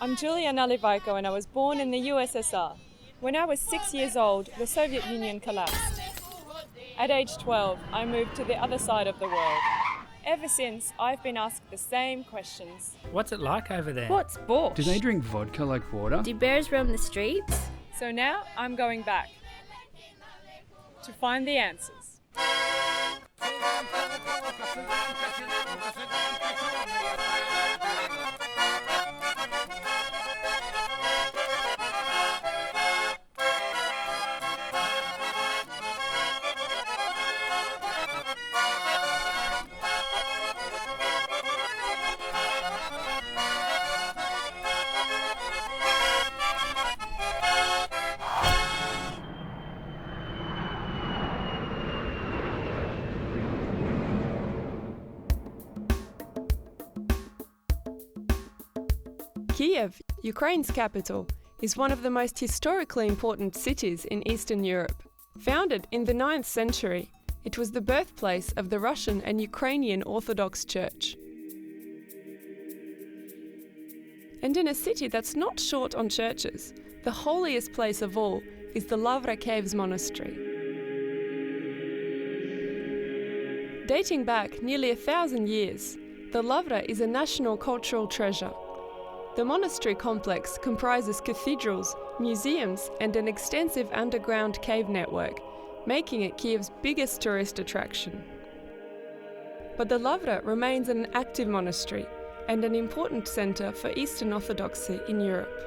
I'm Julia Nalivaiko and I was born in the USSR. When I was 6 years old, the Soviet Union collapsed. At age 12, I moved to the other side of the world. Ever since, I've been asked the same questions. What's it like over there? What's borscht? Do they drink vodka like water? Do bears roam the streets? So now I'm going back to find the answers. Kiev, Ukraine's capital, is one of the most historically important cities in Eastern Europe. Founded in the 9th century, it was the birthplace of the Russian and Ukrainian Orthodox Church. And in a city that's not short on churches, the holiest place of all is the Lavra Caves Monastery. Dating back nearly 1,000 years, the Lavra is a national cultural treasure. The monastery complex comprises cathedrals, museums, and an extensive underground cave network, making it Kiev's biggest tourist attraction. But the Lavra remains an active monastery and an important centre for Eastern Orthodoxy in Europe.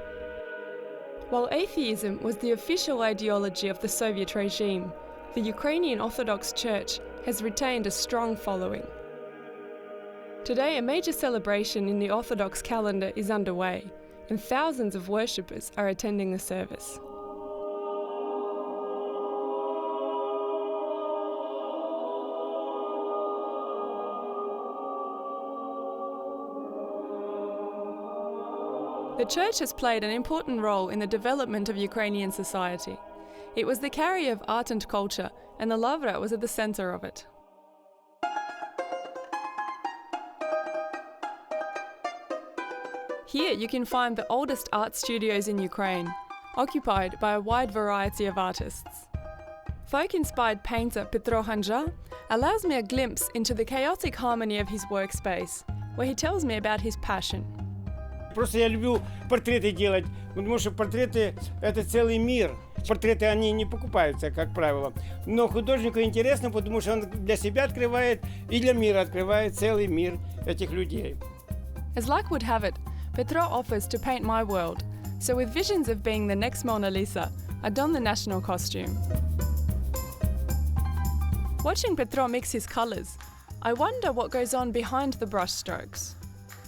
While atheism was the official ideology of the Soviet regime, the Ukrainian Orthodox Church has retained a strong following. Today, a major celebration in the Orthodox calendar is underway, and thousands of worshippers are attending the service. The church has played an important role in the development of Ukrainian society. It was the carrier of art and culture, and the Lavra was at the centre of it. Here you can find the oldest art studios in Ukraine, occupied by a wide variety of artists. Folk-inspired painter Petro Hanja allows me a glimpse into the chaotic harmony of his workspace, where he tells me about his passion. Просто я люблю портреты делать, потому что портреты – это целый мир. Портреты, они не покупаются, как правило. Но художнику интересно, потому что он для себя открывает и для мира открывает целый мир этих людей. As luck would have it, Petro offers to paint my world, so with visions of being the next Mona Lisa, I don the national costume. Watching Petro mix his colours, I wonder what goes on behind the brushstrokes.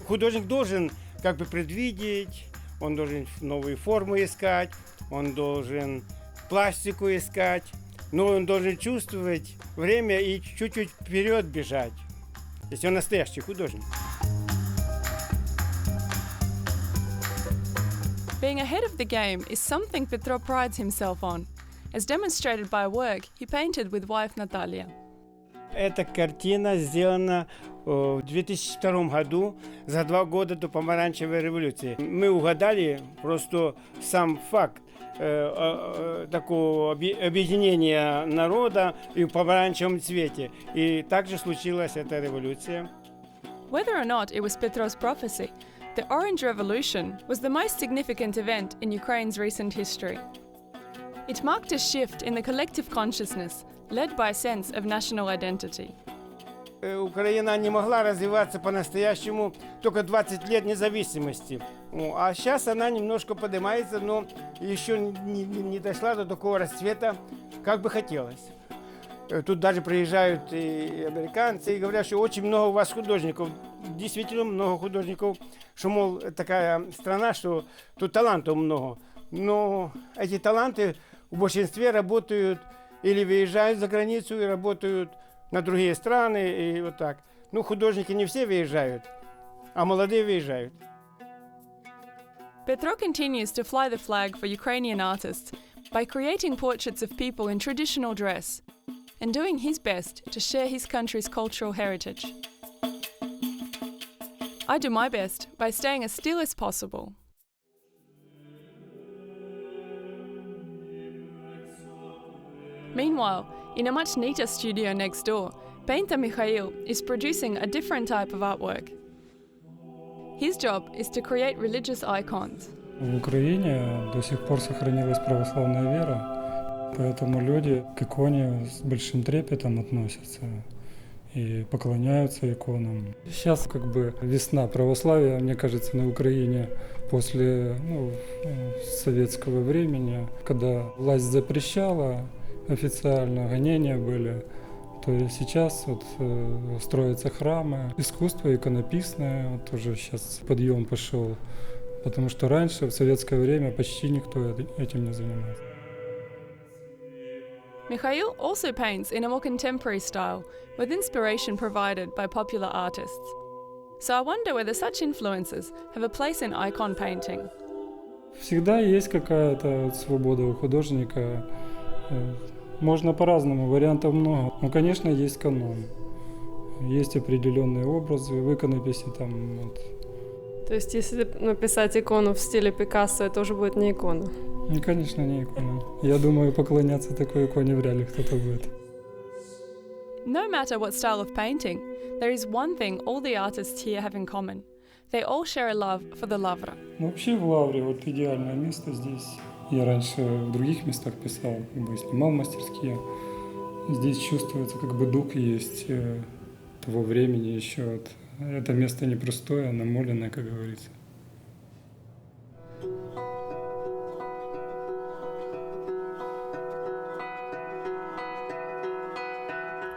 Художник должен как бы предвидеть, он должен новые формы искать, он должен пластику искать, но он должен чувствовать время и чуть-чуть вперед бежать, если он настоящий художник. Being ahead of the game is something Petro prides himself on, as demonstrated by a work he painted with wife Natalia. Эта картина сделана в 2002 году, за 2 года до помаранчевой революции. Мы угадали просто сам факт такого объединения народа и в помаранчевом цвете. И также случилась эта революция. Whether or not it was Petro's prophecy, the Orange Revolution was the most significant event in Ukraine's recent history. It marked a shift in the collective consciousness, led by a sense of national identity. Украина не могла развиваться по-настоящему только 20 лет независимости. А сейчас она немножко поднимается, но еще не дошла до такого расцвета, как бы хотелось. Тут даже приезжают и американцы и говорят, что очень много у вас художников. Действительно много художников, что, мол, такая страна, что тут талантов много. Но эти таланты в большинстве работают или выезжают за границу и работают на другие страны, и вот так. Ну, художники не все выезжают, а молодые выезжают. Petro continues to fly the flag for Ukrainian artists by creating portraits of people in traditional dress and doing his best to share his country's cultural heritage. I do my best by staying as still as possible. Meanwhile, in a much neater studio next door, painter Mikhail is producing a different type of artwork. His job is to create religious icons. В Украине до сих пор сохранилась православная вера, поэтому люди к иконе с большим трепетом относятся и поклоняются иконам. Сейчас как бы весна православия, мне кажется, на Украине после советского времени, когда власть запрещала, официально гонения были, то и сейчас вот строятся храмы, искусство иконописное, вот тоже сейчас подъем пошел, потому что раньше, в советское время, почти никто этим не занимался. Mikhail also paints in a more contemporary style, with inspiration provided by popular artists. So I wonder whether such influences have a place in icon painting. Всегда есть какая-то вот свобода у художника. Можно по-разному, вариантов много. Но, конечно, есть канон. Есть определенные образы в иконописи там. Вот. То есть, если написать икону в стиле Пикассо, это уже будет не икона? Ну, конечно, не икона. Я думаю, поклоняться такой иконе вряд ли кто-то будет. No matter what style of painting, there is one thing all the artists here have in common. They all share a love for the Lavra. Вообще в Лавре вот идеальное место здесь. Я раньше в других местах писал, как бы снимал мастерские. Здесь чувствуется, как бы дух есть того времени еще. Вот. Это место непростое, намоленное, как говорится.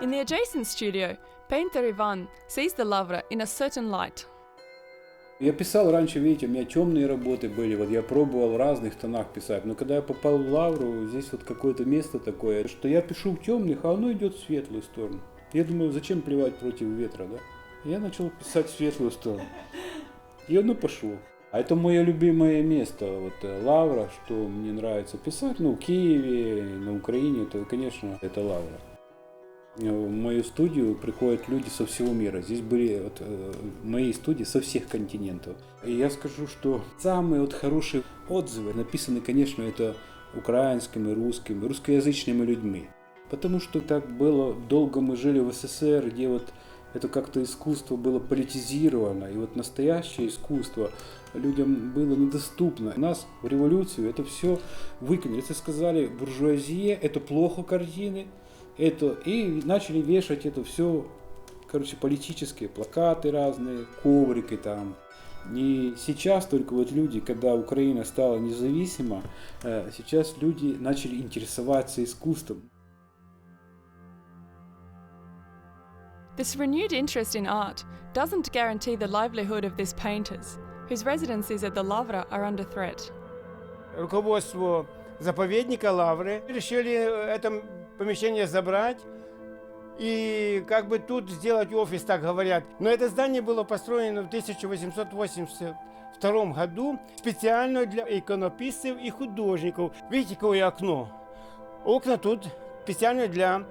In the adjacent studio, painter Ivan sees the Lavra in a certain light. Я писал раньше, видите, у меня темные работы были, вот я пробовал в разных тонах писать, но когда я попал в Лавру, здесь вот какое-то место такое, что я пишу в темных, а оно идет в светлую сторону. Я думаю, зачем плевать против ветра, да? Я начал писать в светлую сторону, и оно пошло. А это мое любимое место, вот Лавра, что мне нравится писать, в Киеве, на Украине, то, конечно, это Лавра. В мою студию приходят люди со всего мира. Здесь были в моей студии со всех континентов. И я скажу, что самые хорошие отзывы написаны, конечно, это украинскими, русскими, русскоязычными людьми. Потому что так было, долго мы жили в СССР, где вот это как-то искусство было политизировано. И вот настоящее искусство людям было недоступно. У нас в революцию это все выкинули. Если сказали буржуазия, это плохо картины. И начали вешать это все, политические плакаты разные, коврики там. Не сейчас только вот люди, когда Украина стала независима, сейчас люди начали интересоваться искусством. This renewed interest in art doesn't guarantee the livelihood of these painters, whose residencies at the Lavra are under threat. Руководство заповедника Лавры решили это помещение забрать и как бы тут сделать офис, так говорят. Но это здание было построено в 1882 году специально для иконописцев и художников. Видите, какое окно? Окна тут специально для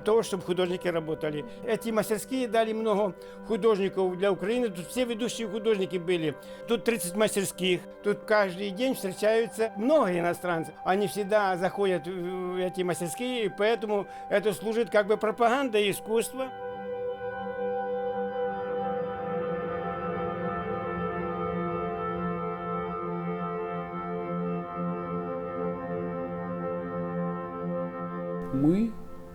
того, чтобы художники работали. Эти мастерские дали много художников для Украины. Тут все ведущие художники были. Тут 30 мастерских. Тут каждый день встречаются много иностранцев. Они всегда заходят в эти мастерские, и поэтому это служит как бы пропагандой искусства. Мы,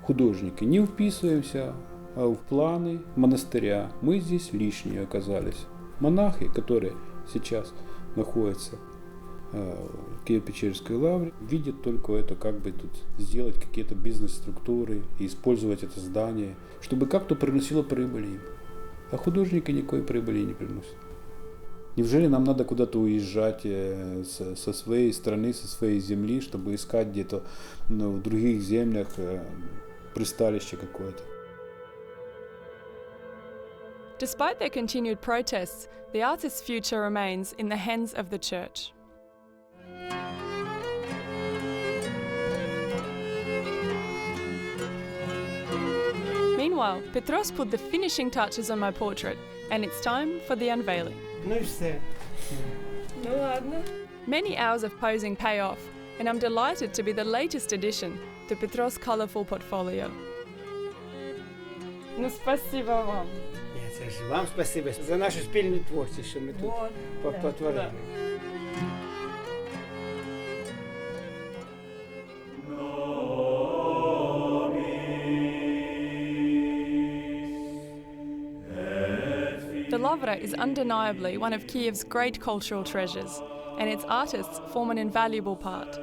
художники, не вписываемся в планы монастыря. Мы здесь лишние оказались. Монахи, которые сейчас находятся в Киево-Печерской лавре, видят только это, как бы тут сделать какие-то бизнес-структуры и использовать это здание, чтобы как-то приносило прибыль им. А художники никакой прибыли не приносят. Неужели нам надо куда-то уезжать со своей страны, со своей земли, чтобы искать где-то в других землях присталище какое-то? Despite their continued protests, the artist's future remains in the hands of the church. Meanwhile, Petros put the finishing touches on my portrait, and it's time for the unveiling. Ну и все. Ну ладно. Many hours of posing pay off, and I'm delighted to be the latest addition to Petro's colourful portfolio. Ну, спасибо вам. Ні, це ж вам спасибо за нашу спільну творчість, що ми тут потворили. The Lavra is undeniably one of Kiev's great cultural treasures, and its artists form an invaluable part.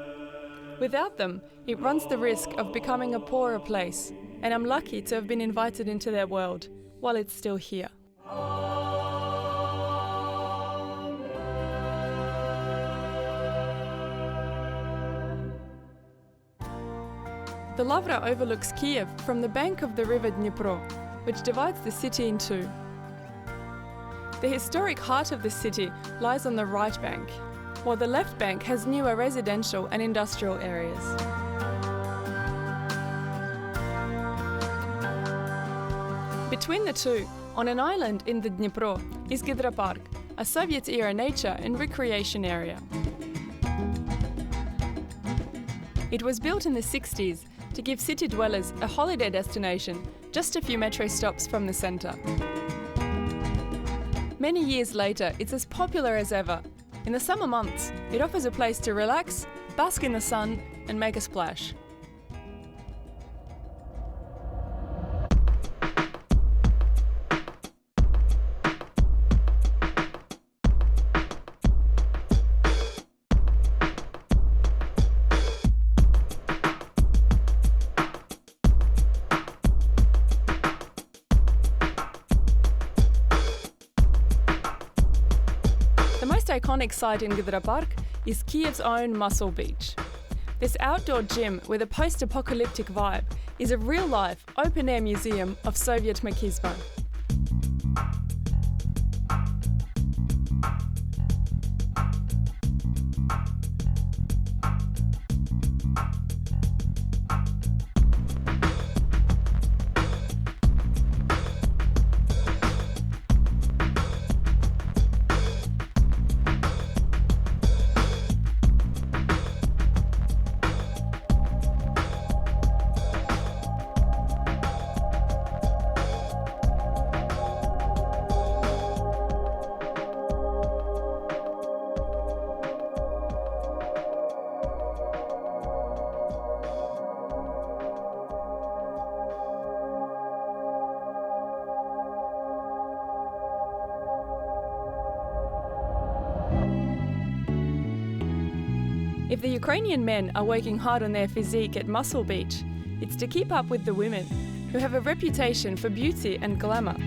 Without them, it runs the risk of becoming a poorer place, and I'm lucky to have been invited into their world while it's still here. The Lavra overlooks Kiev from the bank of the river Dnipro, which divides the city in two. The historic heart of the city lies on the right bank, while the left bank has newer residential and industrial areas. Between the two, on an island in the Dnipro, is Givera Park, a Soviet-era nature and recreation area. It was built in the 60s to give city dwellers a holiday destination just a few metro stops from the centre. Many years later, it's as popular as ever. In the summer months, it offers a place to relax, bask in the sun, and make a splash. The most iconic site in Givera Park is Kiev's own Muscle Beach. This outdoor gym with a post-apocalyptic vibe is a real-life, open-air museum of Soviet machismo. If the Ukrainian men are working hard on their physique at Muscle Beach, it's to keep up with the women, who have a reputation for beauty and glamour.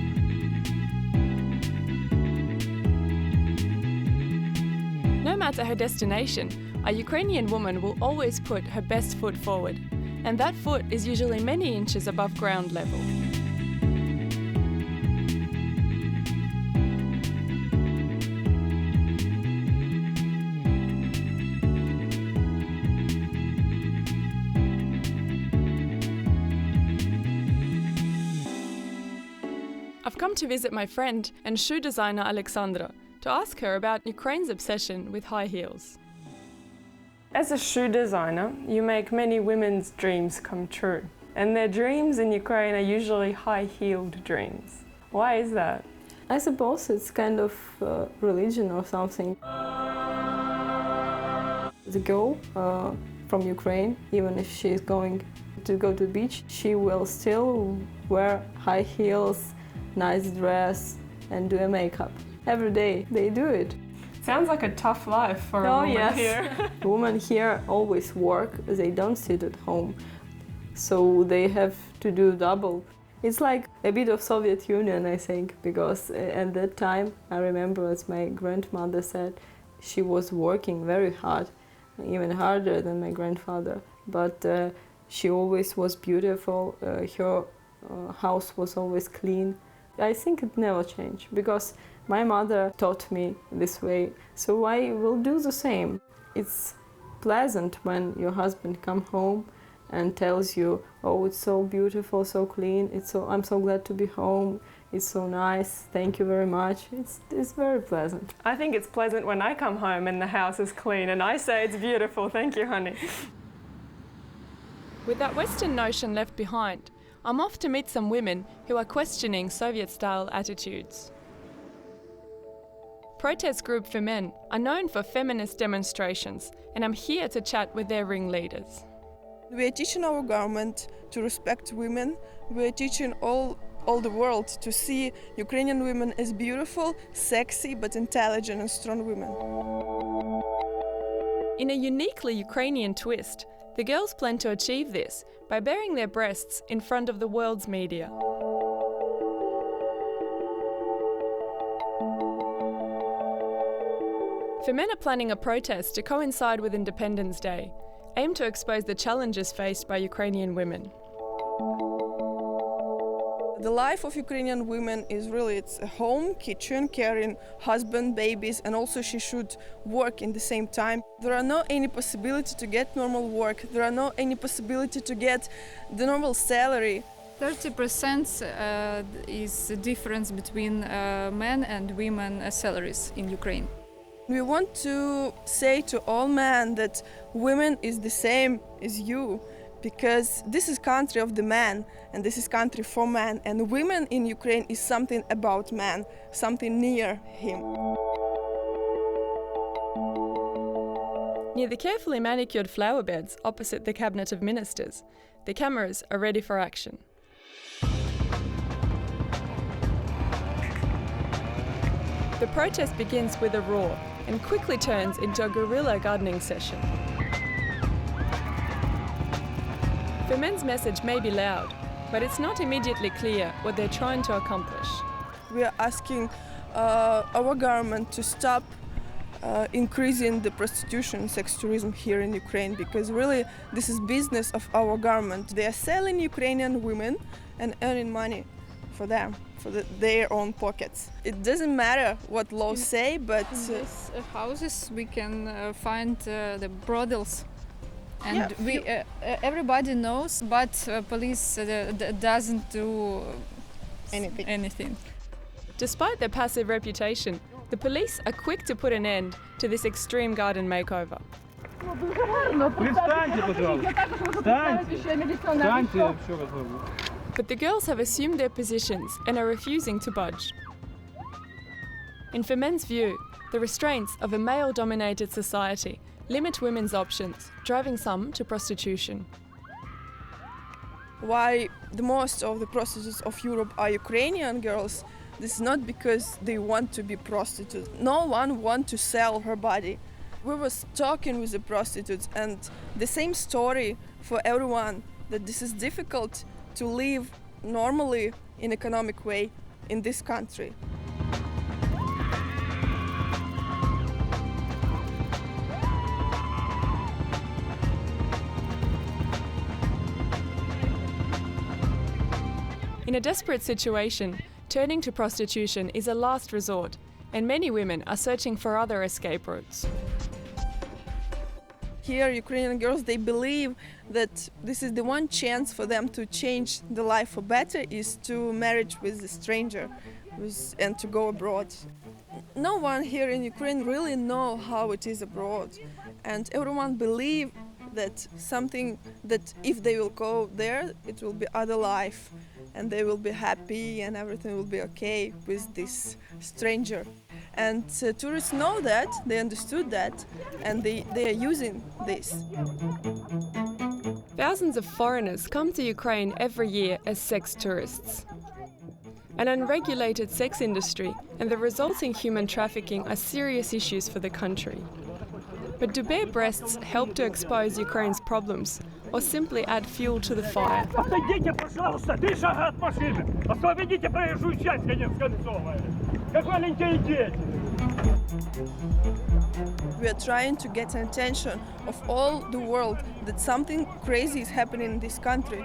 No matter her destination, a Ukrainian woman will always put her best foot forward, and that foot is usually many inches above ground level. I've come to visit my friend and shoe designer Alexandra to ask her about Ukraine's obsession with high heels. As a shoe designer, you make many women's dreams come true. And their dreams in Ukraine are usually high-heeled dreams. Why is that? I suppose it's kind of religion or something. The girl from Ukraine, even if she's going to go to the beach, she will still wear high heels, nice dress, and do a makeup. Every day they do it. Sounds like a tough life for a woman here. Women here always work, they don't sit at home. So they have to do double. It's like a bit of Soviet Union, I think, because at that time, I remember as my grandmother said, she was working very hard, even harder than my grandfather. But she always was beautiful, her house was always clean. I think it never changed, because my mother taught me this way, so I will do the same. It's pleasant when your husband comes home and tells you, oh, it's so beautiful, so clean, I'm so glad to be home, it's so nice, thank you very much. It's very pleasant. I think it's pleasant when I come home and the house is clean and I say it's beautiful, thank you, honey. With that Western notion left behind, I'm off to meet some women who are questioning Soviet-style attitudes. Protest group Femen are known for feminist demonstrations, and I'm here to chat with their ringleaders. We are teaching our government to respect women. We are teaching all the world to see Ukrainian women as beautiful, sexy, but intelligent and strong women. In a uniquely Ukrainian twist, the girls plan to achieve this by baring their breasts in front of the world's media. Femen are planning a protest to coincide with Independence Day, aimed to expose the challenges faced by Ukrainian women. The life of Ukrainian women is really, it's a home, kitchen, caring husband, babies, and also she should work in the same time. There are no any possibility to get normal work. There are no any possibility to get the normal salary. 30% is the difference between men and women salaries in Ukraine. We want to say to all men that women is the same as you, because this is country of the man and this is country for man, and women in Ukraine is something about man, something near him. Near the carefully manicured flower beds opposite the Cabinet of Ministers, the cameras are ready for action. The protest begins with a roar and quickly turns into a guerrilla gardening session. Femen's message may be loud, but it's not immediately clear what they're trying to accomplish. We are asking our government to stop increasing the prostitution, sex tourism here in Ukraine, because really this is business of our government. They are selling Ukrainian women and earning money for them, for their own pockets. It doesn't matter what laws say, but in these houses we can find the brothels. And everybody knows, but police doesn't do anything. Despite their passive reputation, the police are quick to put an end to this extreme garden makeover. But the girls have assumed their positions and are refusing to budge. In Femen's view, the restraints of a male-dominated society limit women's options, driving some to prostitution. Why the most of the prostitutes of Europe are Ukrainian girls? This is not because they want to be prostitutes. No one wants to sell her body. We were talking with the prostitutes, and the same story for everyone, that this is difficult to live normally in economic way in this country. In a desperate situation, turning to prostitution is a last resort, and many women are searching for other escape routes. Here, Ukrainian girls, they believe that this is the one chance for them to change the life for better, is to marriage with a stranger and to go abroad. No one here in Ukraine really know how it is abroad, and everyone believe that something that if they will go there, it will be other life, and they will be happy and everything will be okay with this stranger. And tourists know that, they understood that, and they are using this. Thousands of foreigners come to Ukraine every year as sex tourists. An unregulated sex industry and the resulting human trafficking are serious issues for the country. But do bare breasts help to expose Ukraine's problems, or simply add fuel to the fire? Отойдите, пожалуйста, 3 шага от машины. Освободите проезжую часть конец-концовая. Как маленькие дети. We are trying to get an attention of all the world that something crazy is happening in this country.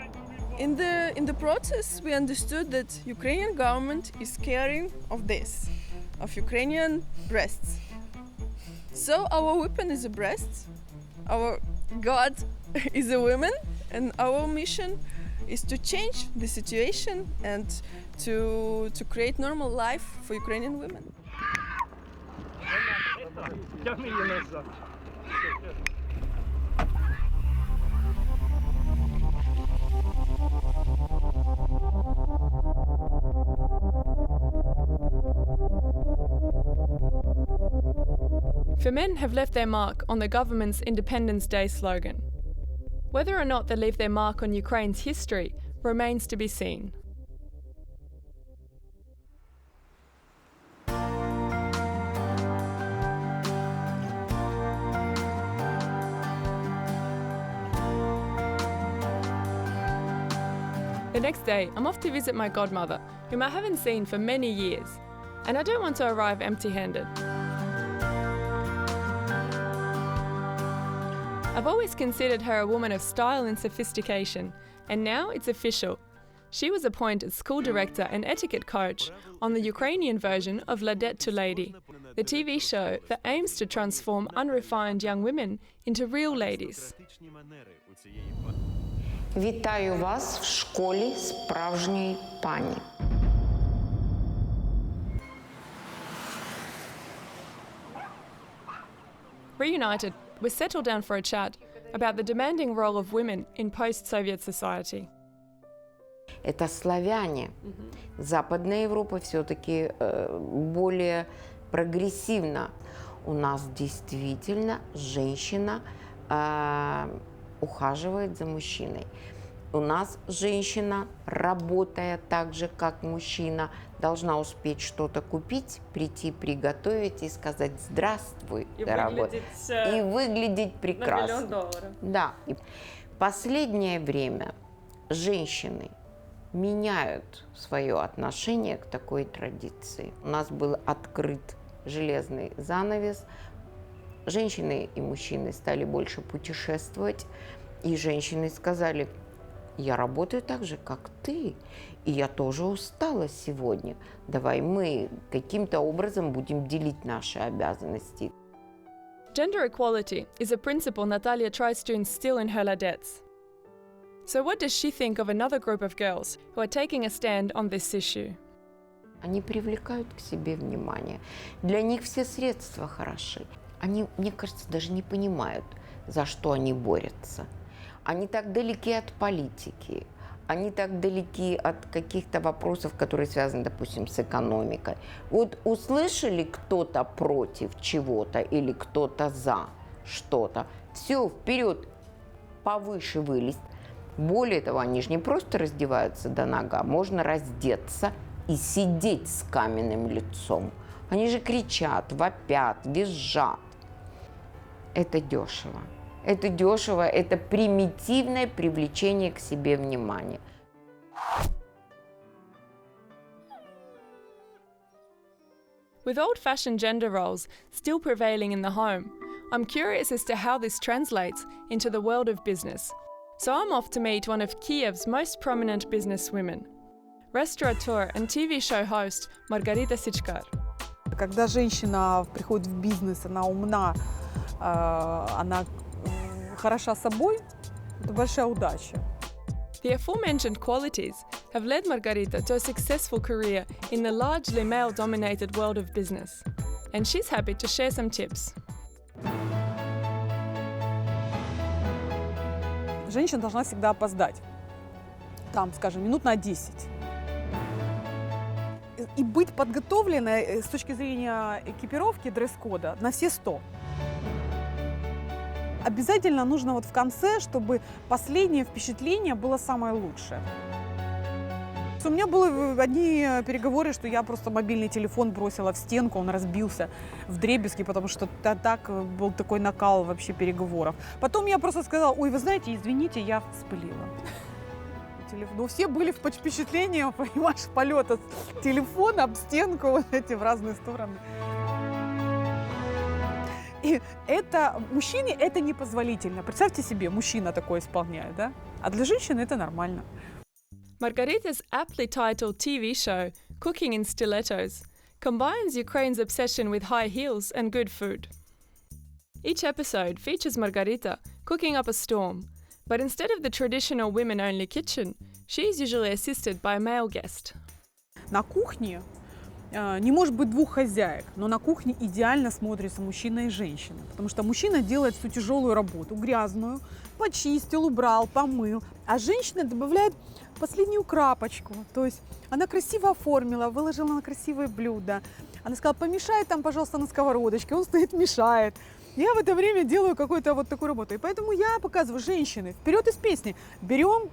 In the process, we understood that Ukrainian government is caring of this, of Ukrainian breasts. So our weapon is a breast, our God is a woman, and our mission is to change the situation and to create normal life for Ukrainian women. Тягни її назад. For men have left their mark on the government's Independence Day slogan. Whether or not they leave their mark on Ukraine's history remains to be seen. The next day, I'm off to visit my godmother, whom I haven't seen for many years, and I don't want to arrive empty-handed. I've always considered her a woman of style and sophistication, and now it's official. She was appointed school director and etiquette coach on the Ukrainian version of Ladette to Lady, the TV show that aims to transform unrefined young women into real ladies. Вітаю вас в школі справжньої пані. Reunited, we settled down for a chat about the demanding role of women in post-Soviet society. Это славяне. Западная Европа все-таки более прогрессивна. У нас действительно женщина ухаживает за мужчиной. У нас женщина, работая так же, как мужчина, должна успеть что-то купить, прийти, приготовить и сказать «Здравствуй, дорогой». И выглядеть прекрасно. На $1 000 000. Да. И последнее время женщины меняют свое отношение к такой традиции. У нас был открыт железный занавес. Женщины и мужчины стали больше путешествовать. И женщины сказали: я работаю так же, как ты, и я тоже устала сегодня. Давай мы каким-то образом будем делить наши обязанности. Gender equality is a principle Natalia tries to instill in her Ladettes. So what does she think of another group of girls who are taking a stand on this issue? Они привлекают к себе внимание. Для них все средства хороши. Они, мне кажется, даже не понимают, за что они борются. Они так далеки от политики, они так далеки от каких-то вопросов, которые связаны, допустим, с экономикой. Вот услышали кто-то против чего-то или кто-то за что-то, все, вперед, повыше вылезть. Более того, они же не просто раздеваются до нога, можно раздеться и сидеть с каменным лицом. Они же кричат, вопят, визжат. Это дешево. Это дешево, это примитивное привлечение к себе внимания. With old-fashioned gender roles still prevailing in the home, I'm curious as to how this translates into the world of business. So I'm off to meet one of Kiev's most prominent businesswomen, restaurateur and TV show host Margarita Sichkar. Когда женщина приходит в бизнес, она умна, она хороша собой, это большая удача. The aforementioned qualities have led Margarita to a successful career in the largely male-dominated world of business. And she's happy to share some tips. Женщина должна всегда опоздать, там, скажем, минут на 10. И быть подготовленной с точки зрения экипировки, дресс-кода на все 100. Обязательно нужно вот в конце, чтобы последнее впечатление было самое лучшее. У меня были одни переговоры, что я просто мобильный телефон бросила в стенку, он разбился вдребезги, потому что так был такой накал вообще переговоров. Потом я просто сказала: ой, вы знаете, извините, я вспылила. Ну, все были в впечатлении, понимаешь, полета телефона об стенку, вот эти в разные стороны. И это мужчине это непозволительно. Представьте себе, мужчина такое исполняет, да? А для женщины это нормально. Margarita's aptly titled TV show, Cooking in Stilettos, combines Ukraine's obsession with high heels and good food. Each episode features Margarita cooking up a storm, But instead of the traditional women-only kitchen, she is usually assisted by a male guest. На кухне не может быть двух хозяек, но на кухне идеально смотрится мужчина и женщина, потому что мужчина делает всю тяжелую работу, грязную, почистил, убрал, помыл, а женщина добавляет последнюю крапочку, то есть она красиво оформила, выложила на красивое блюдо, она сказала, помешай там, пожалуйста, на сковородочке, он стоит, мешает. Я в это время делаю какую-то вот такую работу, и поэтому я показываю женщины, вперед из песни, берем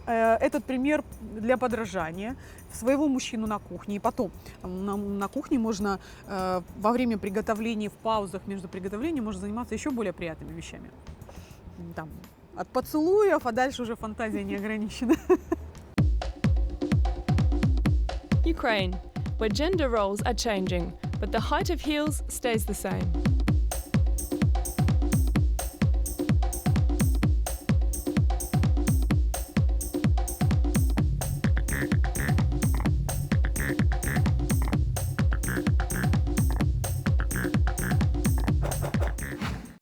этот пример для подражания своего мужчину на кухне. И потом на кухне можно во время приготовления, в паузах между приготовлением можно заниматься еще более приятными вещами. Там, от поцелуев, а дальше уже фантазия не ограничена. Ukraine, where gender roles are changing, but the height of heels stays the same.